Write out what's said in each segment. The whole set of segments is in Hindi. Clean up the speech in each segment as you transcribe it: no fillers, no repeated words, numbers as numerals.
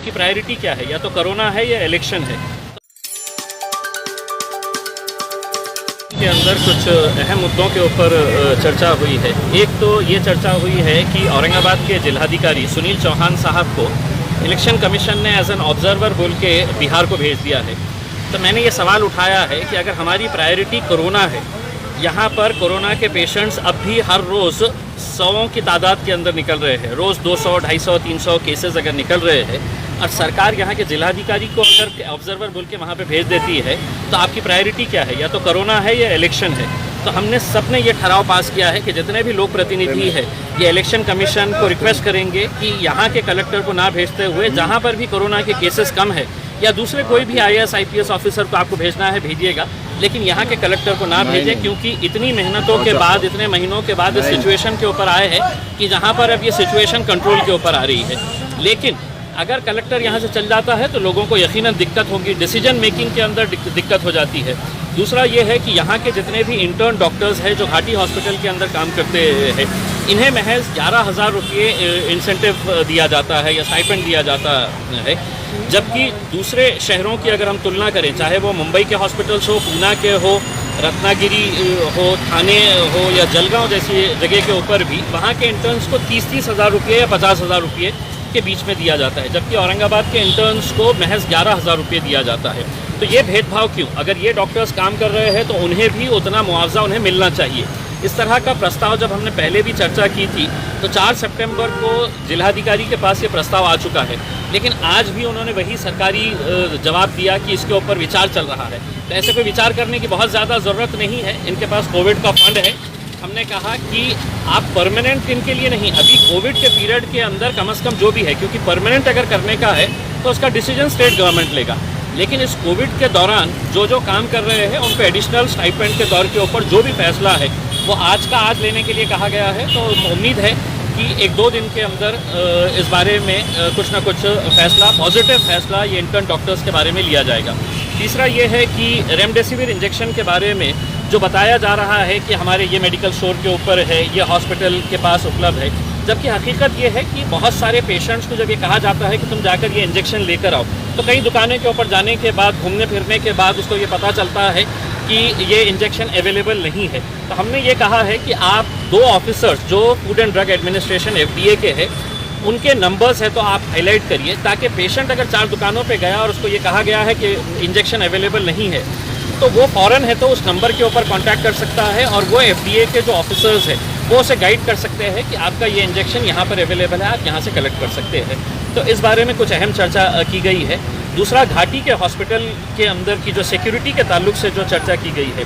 आपकी प्रायोरिटी क्या है, या तो कोरोना है या इलेक्शन है। के अंदर कुछ अहम मुद्दों के ऊपर चर्चा हुई है। एक तो ये चर्चा हुई है कि औरंगाबाद के जिलाधिकारी सुनील चौहान साहब को इलेक्शन कमीशन ने एज एन ऑब्जर्वर बोल के बिहार को भेज दिया है। तो मैंने ये सवाल उठाया है कि अगर हमारी प्रायोरिटी कोरोना है, यहाँ पर कोरोना के पेशेंट्स अब भी हर रोज़ 100 की तादाद के अंदर निकल रहे हैं, रोज़ 200, 250, 300 केसेस अगर निकल रहे हैं और सरकार यहाँ के जिलाधिकारी को अगर ऑब्जर्वर बोल के वहाँ पे भेज देती है, तो आपकी प्रायोरिटी क्या है, या तो कोरोना है या इलेक्शन है। तो हमने सबने ये ठराव पास किया है कि जितने भी लोक प्रतिनिधि है ये इलेक्शन कमीशन को रिक्वेस्ट करेंगे कि यहाँ के कलेक्टर को ना भेजते हुए जहाँ पर भी कोरोना के केसेस कम है या दूसरे कोई भी IAS IPS ऑफिसर को आपको भेजना है भेजिएगा, लेकिन यहाँ के कलेक्टर को ना भेजें, क्योंकि इतनी मेहनतों के बाद, इतने महीनों के बाद इस सिचुएशन के ऊपर आए हैं कि जहाँ पर अब ये सिचुएशन कंट्रोल के ऊपर आ रही है। लेकिन अगर कलेक्टर यहाँ से चल जाता है तो लोगों को यकीनन दिक्कत होगी, डिसीजन मेकिंग के अंदर दिक्कत हो जाती है। दूसरा ये है कि यहाँ के जितने भी इंटर्न डॉक्टर्स हैं जो घाटी हॉस्पिटल के अंदर काम करते हैं, इन्हें महज 11,000 रुपये इंसेंटिव दिया जाता है या स्टाइपेंड दिया जाता है, जबकि दूसरे शहरों की अगर हम तुलना करें, चाहे वो मुंबई के हॉस्पिटल्स हो, पूना के हो, रत्नागिरी हो, थाने हो या जलगांव जैसी जगह के ऊपर भी वहाँ के इंटर्न्स को 30-30 हज़ार रुपये या 50,000 रुपये के बीच में दिया जाता है, जबकि औरंगाबाद के इंटर्न्स को महज 11,000 रुपये दिया जाता है। तो ये भेदभाव क्यों? अगर ये डॉक्टर्स काम कर रहे हैं तो उन्हें भी उतना मुआवजा उन्हें मिलना चाहिए। इस तरह का प्रस्ताव जब हमने पहले भी चर्चा की थी तो 4 सितंबर को जिलाधिकारी के पास ये प्रस्ताव आ चुका है, लेकिन आज भी उन्होंने वही सरकारी जवाब दिया कि इसके ऊपर विचार चल रहा है। तो ऐसे कोई विचार करने की बहुत ज़्यादा ज़रूरत नहीं है, इनके पास कोविड का फंड है। हमने कहा कि आप परमानेंट इनके लिए नहीं, अभी कोविड के पीरियड के अंदर कम से कम जो भी है, क्योंकि परमानेंट अगर करने का है तो उसका डिसीजन स्टेट गवर्नमेंट लेगा, लेकिन इस कोविड के दौरान जो काम कर रहे हैं उन पर एडिशनल स्टाइपेंड के दौर के ऊपर जो भी फैसला है वो आज का आज लेने के लिए कहा गया है। तो उम्मीद है कि 1-2 दिन के अंदर इस बारे में कुछ ना कुछ फैसला, पॉजिटिव फैसला ये इंटर्न डॉक्टर्स के बारे में लिया जाएगा। तीसरा ये है कि रेमडेसिविर इंजेक्शन के बारे में जो बताया जा रहा है कि हमारे ये मेडिकल स्टोर के ऊपर है, ये हॉस्पिटल के पास उपलब्ध है, जबकि हकीकत ये है कि बहुत सारे पेशेंट्स को जब ये कहा जाता है कि तुम जाकर ये इंजेक्शन लेकर आओ, तो कई दुकानें के ऊपर जाने के बाद, घूमने फिरने के बाद उसको ये पता चलता है कि ये इंजेक्शन अवेलेबल नहीं है। तो हमने ये कहा है कि आप 2 ऑफिसर्स जो food and drug administration FDA के हैं, उनके नंबर्स है तो आप हाईलाइट करिए, ताकि पेशेंट अगर 4 दुकानों पे गया और उसको ये कहा गया है कि इंजेक्शन अवेलेबल नहीं है, तो वो फ़ौरन है तो उस नंबर के ऊपर कांटेक्ट कर सकता है और वो FDA के जो ऑफिसर्स हैं वो उसे गाइड कर सकते हैं कि आपका ये इंजेक्शन यहाँ पर अवेलेबल है, आप यहाँ से कलेक्ट कर सकते हैं। तो इस बारे में कुछ अहम चर्चा की गई है। दूसरा, घाटी के हॉस्पिटल के अंदर की जो सिक्योरिटी के ताल्लुक से जो चर्चा की गई है,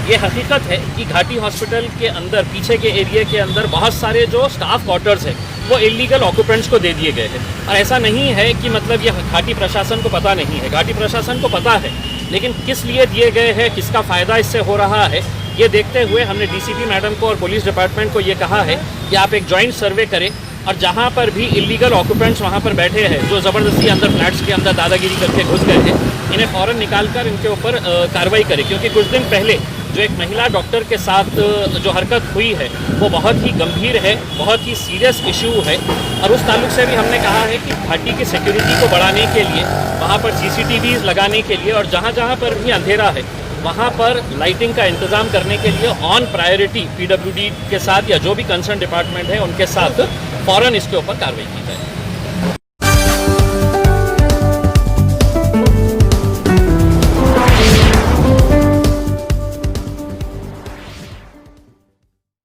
ये हकीकत है कि घाटी हॉस्पिटल के अंदर पीछे के एरिया के अंदर बहुत सारे जो स्टाफ क्वार्टर्स हैं वो इलीगल ऑक्यूपेंट्स को दे दिए गए हैं। और ऐसा नहीं है कि मतलब ये घाटी प्रशासन को पता नहीं है, घाटी प्रशासन को पता है, लेकिन किस लिए दिए गए हैं, किसका फ़ायदा इससे हो रहा है, ये देखते हुए हमने DCP मैडम को और पुलिस डिपार्टमेंट को ये कहा है कि आप एक जॉइंट सर्वे करें और जहाँ पर भी इलीगल ऑक्यूपेंट्स वहाँ पर बैठे हैं, जो ज़बरदस्ती अंदर फ्लैट्स के अंदर दादागिरी करके घुस गए हैं, इन्हें फ़ौरन निकाल कर इनके ऊपर कार्रवाई करें। क्योंकि कुछ दिन पहले जो एक महिला डॉक्टर के साथ जो हरकत हुई है वो बहुत ही गंभीर है, बहुत ही सीरियस इशू है, और उस ताल्लुक से भी हमने कहा है कि घाटी की सिक्योरिटी को बढ़ाने के लिए, वहाँ पर CCTVs लगाने के लिए और जहाँ जहाँ पर भी अंधेरा है वहाँ पर लाइटिंग का इंतज़ाम करने के लिए ऑन प्रायोरिटी PWD के साथ या जो भी कंसर्न डिपार्टमेंट है उनके साथ फ़ौरन इसके ऊपर कार्रवाई की जाए।